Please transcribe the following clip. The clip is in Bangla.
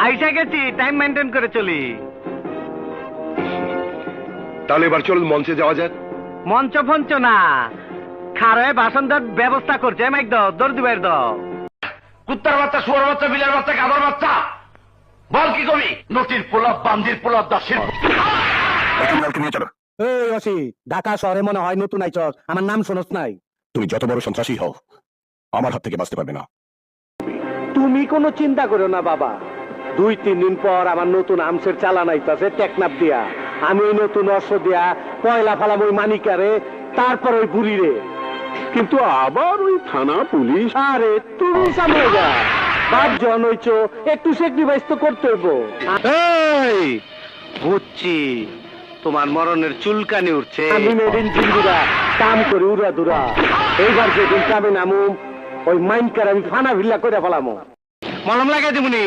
আইসা গেছি, টাইম মেনটেন করে চলি। তাহলে এবার চল মঞ্চে যাওয়া যাক। মঞ্চ ফঞ্চ না, খারে ভাষণ দেওয়ার ব্যবস্থা করছে। মাইক দাও, দৌড় দিবার দাও। কুত্তার বাচ্চা, শুয়ার বাচ্চা, বিলের বাচ্চা, গাধার বাচ্চা, বল কি কবি? নটির পোলাপ, বান্দির পোলাপ, দাসের নিয়ে চলো। এই অসি, ঢাকা শহরে মনে হয় নতুন আইছস, আমার নাম শোনস নাই? তুমি যত বড় সন্ত্রাসী হও, আমার হাত থেকে বাঁচতে পারবে না। তুমি কোনো চিন্তা করো না বাবা, 2-3 দিন পর আমার নতুন আমসের চালান আইতাছে টেকনাফ দিয়া। আমি ওই নতুন অস্ত্র দিয়া পয়লা ফালাম ওই মানিকারে, তারপর ওই বুড়ি রে। কিন্তু আবার ওই থানা পুলিশ। আরে তুমি সামনে যা, বাপ জন হইছো, একটু স্যাক্রিফাইস তো করতে হইব। এই বুঝছি, তোমার মরণের চুলকানি উঠছে। আমি মেদিন জিন্দিরা কাম করি উড়া দুরা। এইবার যেদিন কামে নামুম, ওই মাইনকার আমি ফানা ভিল্লা করে ফেলামো। মলম লাগাই দিবনি।